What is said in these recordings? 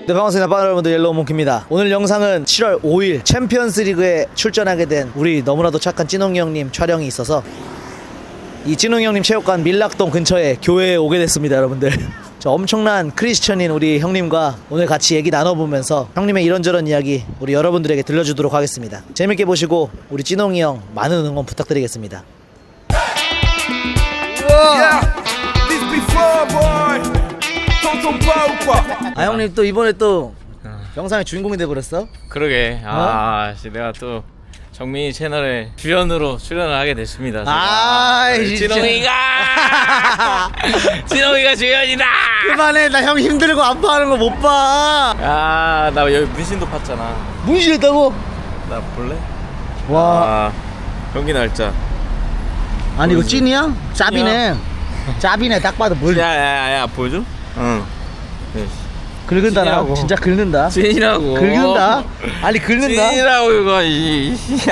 네, 반갑습니다. 빠른 여러분들, 옐로우몽키입니다. 오늘 영상은 7월 5일 챔피언스 리그에 출전하게 된 우리 너무나도 착한 찐홍이 형님 촬영이 있어서 이 찐홍이 형님 체육관 밀락동 근처에 교회에 오게 됐습니다. 여러분들, 저 엄청난 크리스천인 우리 형님과 오늘 같이 얘기 나눠보면서 형님의 이런저런 이야기 우리 여러분들에게 들려주도록 하겠습니다. 재밌게 보시고 우리 찐홍이 형 많은 응원 부탁드리겠습니다. 아, 형님 또 이번에 또 영상의 주인공이 돼버렸어? 그러게. 내가 또 정민이 채널에 주연으로 출연을 하게 됐습니다. 진홍이가 진홍이가 주연이다. 그만해, 나 형 힘들고 아파하는 거 못 봐. 나 여기 문신도 팠잖아. 문신했다고? 나 볼래? 와. 경기 날짜. 아니 이거 찐이야? 짭이네. 짭이네, 딱 봐도 물. 야야야, 보여줘? 응. 긁는다. 나 찐이라고. 진짜 긁는다. 찐이라고. 긁는다. 아니 긁는다. 찐이라고 이거.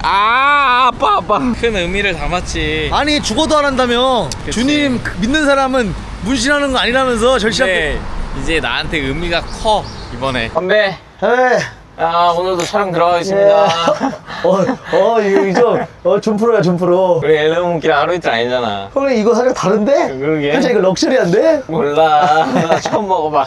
아빠. 큰 의미를 담았지. 아니 죽어도 안 한다며. 그치. 주님 믿는 사람은 문신하는 거 아니라면서 절실하게. 근데 이제 나한테 의미가 커 이번에. 건배. 에. 오늘도 촬영 들어가겠습니다. 이거 좀 프로야, 좀 프로. 우리 옐로우몽키랑 하루 이틀 아니잖아. 형님 이거 살짝 다른데? 그러게. 살짝 이거 럭셔리한데? 몰라. 나 처음 먹어봐.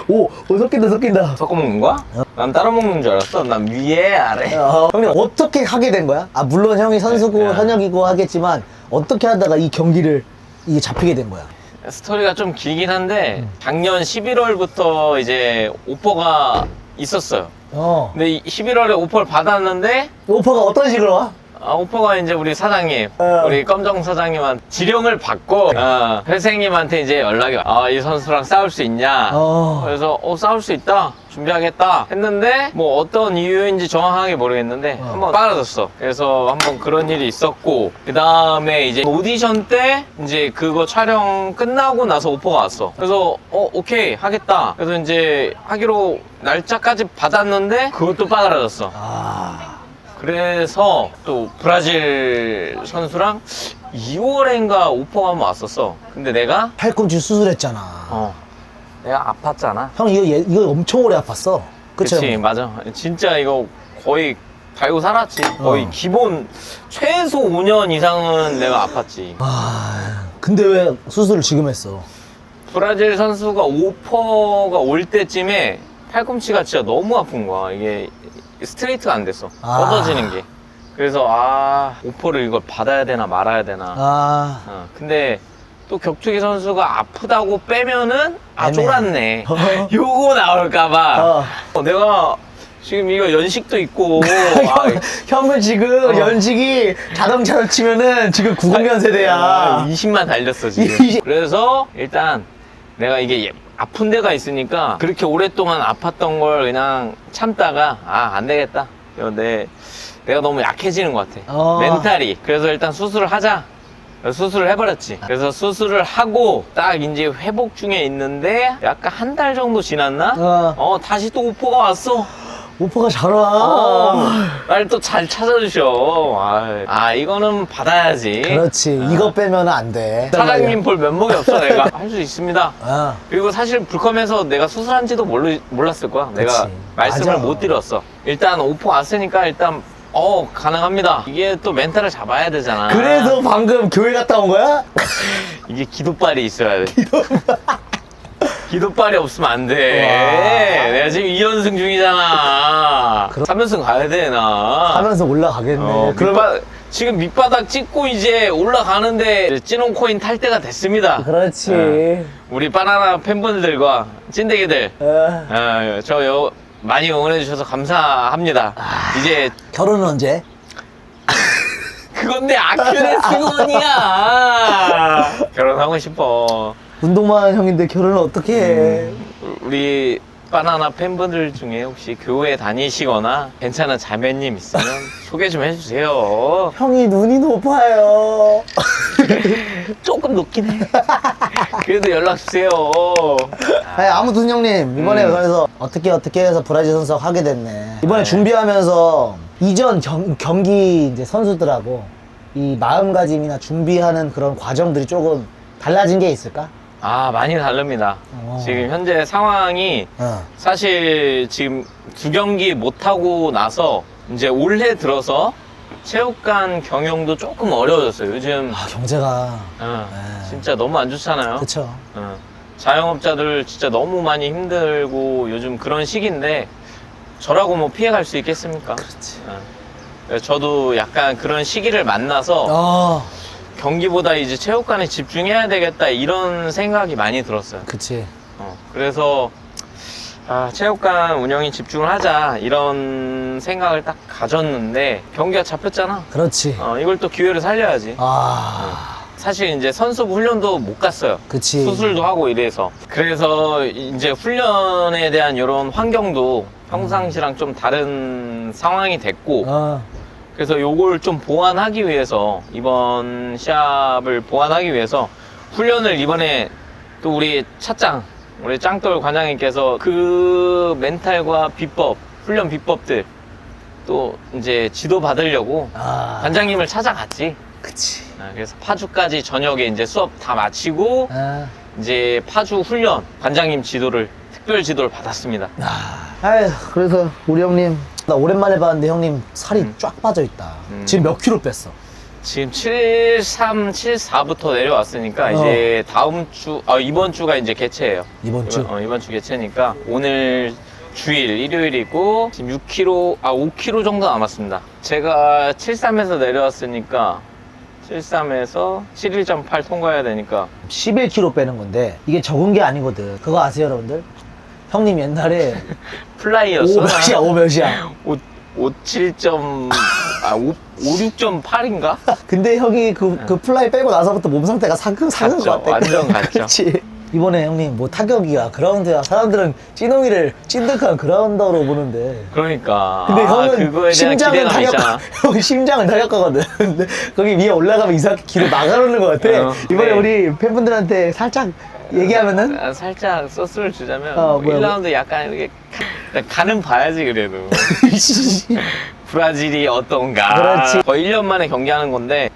오, 섞인다. 섞어 먹는 거야? 난 따로 먹는 줄 알았어. 난 위에 아래. 형님 어떻게 하게 된 거야? 물론 형이 선수고 현역이고 하겠지만 어떻게 하다가 이 경기를 이게 잡히게 된 거야? 스토리가 좀 길긴 한데 작년 11월부터 이제 오퍼가 있었어요. 근데 11월에 오퍼를 받았는데 오퍼가 어떤 식으로 와? 오퍼가 이제 우리 사장님, 어. 우리 검정 사장님한테 지령을 받고 회생님한테 이제 연락이 와. 이 선수랑 싸울 수 있냐? 그래서 싸울 수 있다. 준비하겠다 했는데 뭐 어떤 이유인지 정확하게 모르겠는데 한번 빠라졌어. 그래서 한번 그런 일이 있었고, 그 다음에 이제 오디션 때 이제 그거 촬영 끝나고 나서 오퍼가 왔어. 그래서 오케이 하겠다. 그래서 이제 하기로 날짜까지 받았는데 그것도 빠라졌어. 그래서 또 브라질 선수랑 2월인가 오퍼가 한번 왔었어. 근데 내가 팔꿈치 수술했잖아. 내가 아팠잖아. 형 이거 엄청 오래 아팠어. 그쵸? 그치, 맞아. 진짜 이거 거의 달고 살았지. 거의 기본 최소 5년 이상은 내가 아팠지. 근데 왜 수술을 지금 했어? 브라질 선수가 오퍼가 올 때쯤에 팔꿈치가 진짜 너무 아픈 거야. 이게 스트레이트가 안 됐어. 뻗어지는 게. 그래서 오퍼를 이걸 받아야 되나 말아야 되나. 근데 또 격투기 선수가 아프다고 빼면은 쫄았네. 요거 나올까봐. 내가 지금 이거 연식도 있고. 형은 지금 연식이 자동차로 치면은 지금 90년 세대야. 20만 달렸어 지금. 그래서 일단 내가 이게 아픈 데가 있으니까 그렇게 오랫동안 아팠던 걸 그냥 참다가 안 되겠다. 내가 너무 약해지는 것 같아. 멘탈이. 그래서 일단 수술을 하자. 수술을 해버렸지. 그래서 수술을 하고 딱 이제 회복 중에 있는데 약간 한 달 정도 지났나? 다시 또 오퍼가 왔어. 오퍼가 잘 와. 날 또 잘 찾아주셔. 이거는 받아야지. 그렇지. 이거 빼면 안 돼. 사장님 볼 면목이 없어. 내가 할 수 있습니다. 그리고 사실 불컴에서 내가 수술한지도 몰랐을 거야. 내가 말씀을 못 드렸어. 일단 오퍼 왔으니까 일단 가능합니다. 이게 또 멘탈을 잡아야 되잖아. 그래서 방금 교회 갔다 온 거야? 이게 기도빨이 있어야 돼. 기도빨이 없으면 안 돼. 내가 지금 2연승 중이잖아. 3연승 가야 돼, 나. 하면서 올라가겠네. 지금 밑바닥 찍고 이제 올라가는데 찐홍 코인 탈 때가 됐습니다. 그렇지. 우리 바나나 팬분들과 찐대기들, 많이 응원해주셔서 감사합니다. 이제 결혼은 언제? 그건 내 아큐레 승원이야. 결혼하고 싶어. 운동만 하는 형인데 결혼을 어떻게 해? 우리 바나나 팬분들 중에 혹시 교회 다니시거나 괜찮은 자매님 있으면 소개 좀 해주세요. 형이 눈이 높아요. 조금 높긴 해. 그래도 연락 주세요. 아무튼 형님 이번에 그래서 어떻게 해서 브라질 선수 하게 됐네. 이번에 준비하면서 이전 경기 이제 선수들하고 이 마음가짐이나 준비하는 그런 과정들이 조금 달라진 게 있을까? 아, 많이 다릅니다. 지금 현재 상황이 사실 지금 두 경기 못하고 나서 이제 올해 들어서 체육관 경영도 조금 어려워졌어요. 요즘 경제가 진짜 너무 안 좋잖아요. 그쵸. 자영업자들 진짜 너무 많이 힘들고 요즘 그런 시기인데 저라고 뭐 피해갈 수 있겠습니까? 그렇지. 저도 약간 그런 시기를 만나서 경기보다 이제 체육관에 집중해야 되겠다 이런 생각이 많이 들었어요. 그치. 그래서 체육관 운영에 집중을 하자 이런 생각을 딱 가졌는데 경기가 잡혔잖아. 그렇지. 이걸 또 기회를 살려야지. 사실 이제 선수 훈련도 못 갔어요. 그치. 수술도 하고 이래서. 그래서 이제 훈련에 대한 이런 환경도 평상시랑 좀 다른 상황이 됐고 그래서 요걸 좀 보완하기 위해서 이번 시합을 보완하기 위해서 훈련을 이번에 또 우리 찻짱 우리 짱돌 관장님께서 그 멘탈과 비법 훈련 비법들 또 이제 지도 받으려고 관장님을 찾아갔지. 그치. 그래서 파주까지 저녁에 이제 수업 다 마치고 이제 파주 훈련 관장님 지도를 특별 지도를 받았습니다. 아휴, 그래서 우리 형님 나 오랜만에 봤는데 형님 살이 쫙 빠져있다. 지금 몇 킬로 뺐어? 지금 73, 74부터 내려왔으니까 이제 다음 주, 이번 주가 이제 개최예요. 이번 주? 이번 주 개최니까 오늘 주일, 일요일이고 지금 6kg, 5kg 정도 남았습니다. 제가 73에서 내려왔으니까 73에서 71.8 통과해야 되니까 11kg 빼는 건데 이게 적은 게 아니거든. 그거 아세요, 여러분들? 형님 옛날에 플라이였어. 5 몇이야? 56.8인가? 근데 형이 그 플라이 빼고 나서부터 몸 상태가 상은 것 같아. 완전 갔죠. 그치? 이번에 형님 뭐 타격이야, 그라운드야. 사람들은 찐홍이를 찐득한 그라운더로 보는데. 그러니까. 근데 형은 그거에 대한 기대감이 있잖아. 형은 심장은 타격가거든. 근데 거기 위에 올라가면 이상하게 기로 나가는 것 같아. 이번에 우리 팬분들한테 살짝 얘기하면은 살짝 소스를 주자면 뭐야, 1라운드 약간 이렇게 가는 봐야지 그래도. 브라질이 어떤가. 그렇지. 거의 1년 만에 경기하는 건데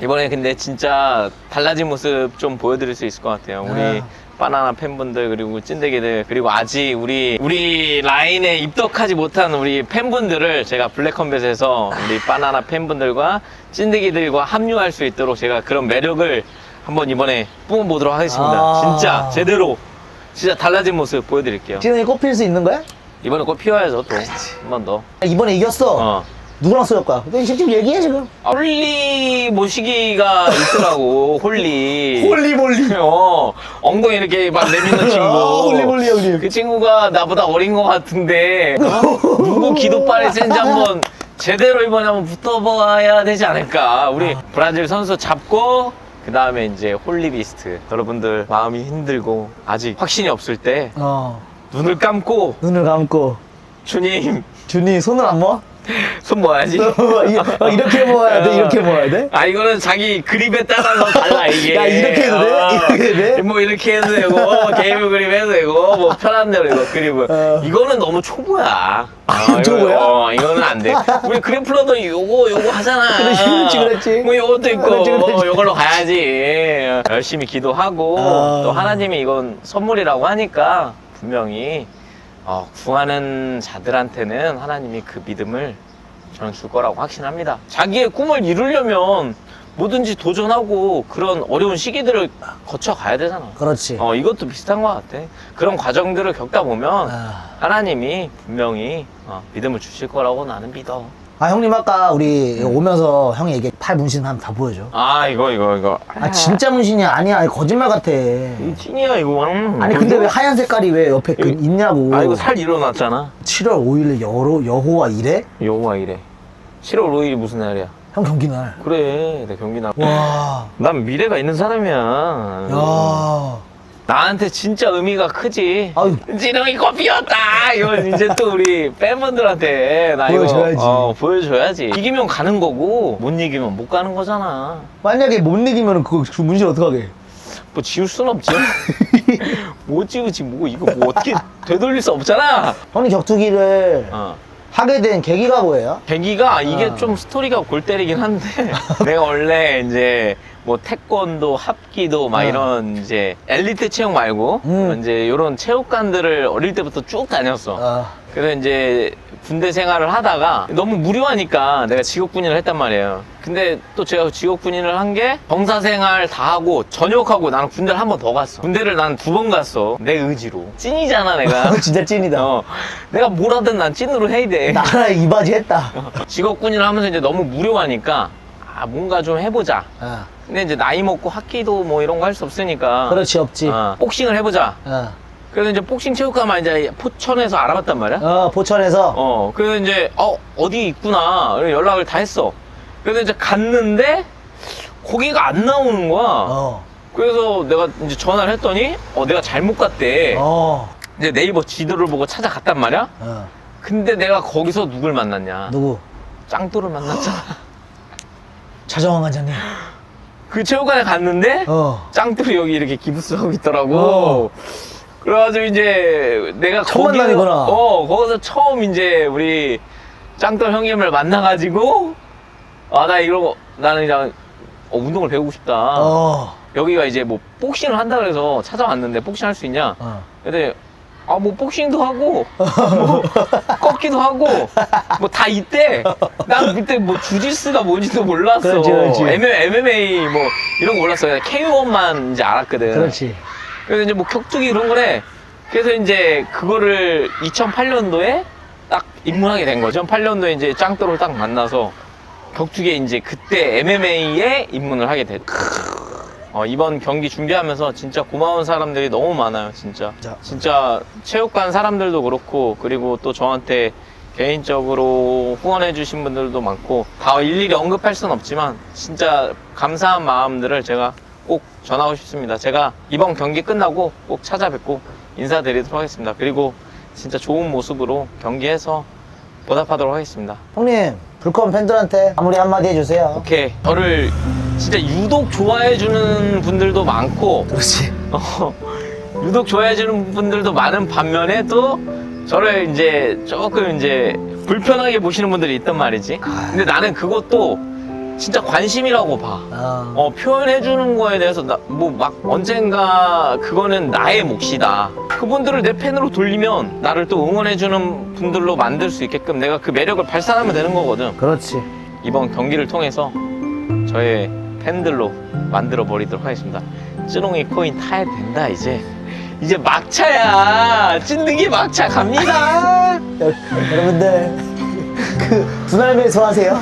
이번에 근데 진짜 달라진 모습 좀 보여드릴 수 있을 것 같아요. 우리 바나나 팬분들 그리고 찐득이들 그리고 아직 우리 라인에 입덕하지 못한 우리 팬분들을 제가 블랙컴뱃에서 우리 바나나 팬분들과 찐득이들과 합류할 수 있도록 제가 그런 매력을 한번 이번에 뿜어보도록 하겠습니다. 진짜 제대로 진짜 달라진 모습 보여드릴게요. 찐홍이 꼽힐 수 있는 거야? 이번에 꼭 피워야죠 또 한 번 더. 이번에 이겼어. 누구랑 싸울 거야? 너 지금 얘기해 지금. 홀리 모시기가 있더라고. 홀리 몰리. 엉덩이 이렇게 막 내미는 친구. 홀리 형님. 그 친구가 나보다 어린 것 같은데 누구 기도빨이 센지 한번 제대로 이번에 한번 붙어봐야 되지 않을까. 우리 브라질 선수 잡고 그 다음에 이제 홀리비스트. 여러분들 마음이 힘들고 아직 확신이 없을 때 눈을 감고 주님 준이 손을 안 모아? 손 모아야지. 이렇게 모아야 돼? 이렇게 모아야 돼? 이거는 자기 그립에 따라서 달라 이게. 야, 이렇게 해도 돼? 이렇게 해도 돼? 뭐 이렇게 해도 되고 게임 그립 해도 되고 뭐 편한 대로 이거 그립을. 이거는 너무 초보야. 초보야? 이거는 안 돼. 우리 그립 플러도 요거 하잖아. 그렇지. 뭐 요것도 있고 그렇지. 요걸로 가야지. 열심히 기도하고 또 하나님이 이건 선물이라고 하니까 분명히 구하는 자들한테는 하나님이 그 믿음을 저는 줄 거라고 확신합니다. 자기의 꿈을 이루려면 뭐든지 도전하고 그런 어려운 시기들을 거쳐가야 되잖아. 그렇지. 이것도 비슷한 것 같아. 그런 과정들을 겪다 보면 하나님이 분명히 믿음을 주실 거라고 나는 믿어. 형님 아까 우리 오면서 형이 얘기해 팔 문신 한번 다 보여줘. 이거. 진짜 문신이 아니야. 거짓말 같아. 찐이야 이거. 아니 근데 왜 하얀 색깔이 왜 옆에 있냐고. 이거 살 일어났잖아. 7월 5일에 여호와 이래? 여호와 이래. 7월 5일이 무슨 날이야? 형 경기날. 그래, 내 경기날. 와. 난 미래가 있는 사람이야. 야. 나한테 진짜 의미가 크지. 아유. 찌렁이 꽃피었다. 이건 이제 또 우리 팬분들한테 나 보여줘야지. 이거 보여줘야지. 이기면 가는 거고 못 이기면 못 가는 거잖아. 만약에 못 이기면 그 문신 어떡하게? 뭐 지울 순 없지. 못 지우지 뭐 이거 뭐 어떻게 되돌릴 수 없잖아. 형님 격투기를 하게 된 계기가 뭐예요? 계기가 이게 좀 스토리가 골 때리긴 한데 내가 원래 이제 뭐 태권도, 합기도 막 어. 이런 이제 엘리트 체육 말고 이제 이런 체육관들을 어릴 때부터 쭉 다녔어. 그래서 이제 군대 생활을 하다가 너무 무료하니까 내가 직업군인을 했단 말이에요. 근데 또 제가 직업군인을 한 게 병사 생활 다 하고 전역하고 나는 군대를 한 번 더 갔어. 군대를 난 2번 갔어. 내 의지로. 찐이잖아 내가. 진짜 찐이다. 내가 뭘 하든 난 찐으로 해야 돼. 나라 이바지 했다. 직업군인을 하면서 이제 너무 무료하니까 뭔가 좀 해보자. 근데 이제 나이 먹고 합기도 뭐 이런 거 할 수 없으니까. 그렇지, 없지. 복싱을 해보자. 그래서 이제 복싱 체육관만 이제 포천에서 알아봤단 말이야. 포천에서. 그래서 이제 어디 있구나. 그래서 연락을 다 했어. 그래서 이제 갔는데 거기가 안 나오는 거야. 그래서 내가 이제 전화를 했더니 내가 잘못 갔대. 이제 네이버 지도를 보고 찾아갔단 말이야. 근데 내가 거기서 누굴 만났냐? 누구? 짱돌을 만났잖아. 차정원 관장님. 그 체육관에 갔는데 짱돌이 여기 이렇게 기부스 하고 있더라고. 그래가지고 이제 내가 첫 만남이구나. 거기서 처음 이제 우리 짱돌 형님을 만나가지고 나 이런 거 나는 그냥 운동을 배우고 싶다. 여기가 이제 뭐 복싱을 한다 그래서 찾아왔는데 복싱 할 수 있냐? 근데 뭐 복싱도 하고 뭐 꺾기도 하고 뭐 다 있대. 난 그때 뭐 주짓수가 뭔지도 몰랐어. 그렇지. MMA 뭐 이런 거 몰랐어. 그냥 K1만 이제 알았거든. 그렇지. 그래서 이제 뭐 격투기 이런 거래. 그래서 이제 그거를 2008년도에 딱 입문하게 된 거죠. 2008년도에 이제 짱돌을 딱 만나서 격투기에 이제 그때 MMA에 입문을 하게 됐. 이번 경기 준비하면서 진짜 고마운 사람들이 너무 많아요, 진짜. 진짜 체육관 사람들도 그렇고, 그리고 또 저한테 개인적으로 후원해주신 분들도 많고, 다 일일이 언급할 수는 없지만, 진짜 감사한 마음들을 제가 꼭 전하고 싶습니다. 제가 이번 경기 끝나고 꼭 찾아뵙고 인사드리도록 하겠습니다. 그리고 진짜 좋은 모습으로 경기해서 보답하도록 하겠습니다. 형님, 불컴 팬들한테 마무리 한마디 해주세요. 오케이. 저를 진짜 유독 좋아해주는 분들도 많고, 그렇지. 유독 좋아해주는 분들도 많은 반면에 또 저를 이제 조금 이제 불편하게 보시는 분들이 있단 말이지. 근데 나는 그것도 진짜 관심이라고 봐. 표현해주는 거에 대해서 뭐 막 언젠가 그거는 나의 몫이다. 그분들을 내 팬으로 돌리면 나를 또 응원해주는 분들로 만들 수 있게끔 내가 그 매력을 발산하면 되는 거거든. 그렇지. 이번 경기를 통해서 저의 팬들로 만들어 버리도록 하겠습니다. 찌롱이 코인 타야 된다 이제 막차야. 찐득이 막차 갑니다. 여러분들 그 분할 매수하세요.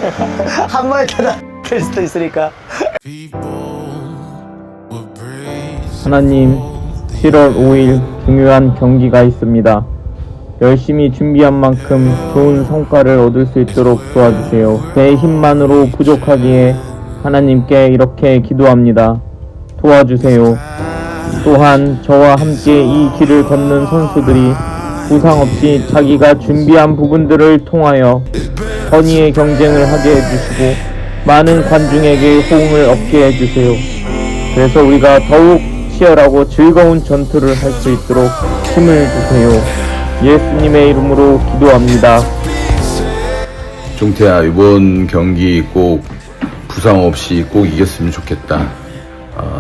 한 마리 타다 될 수도 있으니까. 하나님, 7월 5일 중요한 경기가 있습니다. 열심히 준비한 만큼 좋은 성과를 얻을 수 있도록 도와주세요. 제 힘만으로 부족하기에 하나님께 이렇게 기도합니다. 도와주세요. 또한 저와 함께 이 길을 걷는 선수들이 부상 없이 자기가 준비한 부분들을 통하여 선의의 경쟁을 하게 해주시고 많은 관중에게 호응을 얻게 해주세요. 그래서 우리가 더욱 치열하고 즐거운 전투를 할 수 있도록 힘을 주세요. 예수님의 이름으로 기도합니다. 종태야, 이번 경기 꼭 부상 없이 꼭 이겼으면 좋겠다.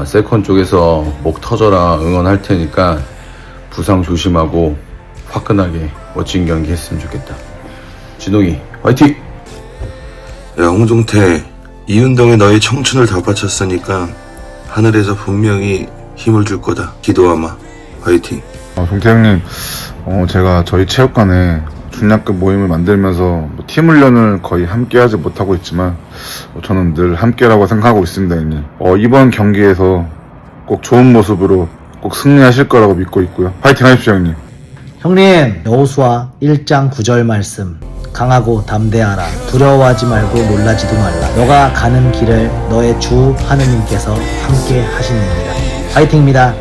세컨 쪽에서 목 터져라 응원할 테니까 부상 조심하고 화끈하게 멋진 경기 했으면 좋겠다. 진홍이 화이팅! 야, 홍종태, 이운동에 너의 청춘을 다 바쳤으니까 하늘에서 분명히 힘을 줄 거다. 기도하마. 화이팅. 종태 형님, 제가 저희 체육관에 중량급 모임을 만들면서 팀 훈련을 거의 함께 하지 못하고 있지만 저는 늘 함께라고 생각하고 있습니다, 형님. 이번 경기에서 꼭 좋은 모습으로 꼭 승리하실 거라고 믿고 있고요. 파이팅 하십시오, 형님. 형님, 여호수아 1장 9절 말씀. 강하고 담대하라. 두려워하지 말고 놀라지도 말라. 너가 가는 길을 너의 주 하느님께서 함께 하시느니라. 파이팅입니다.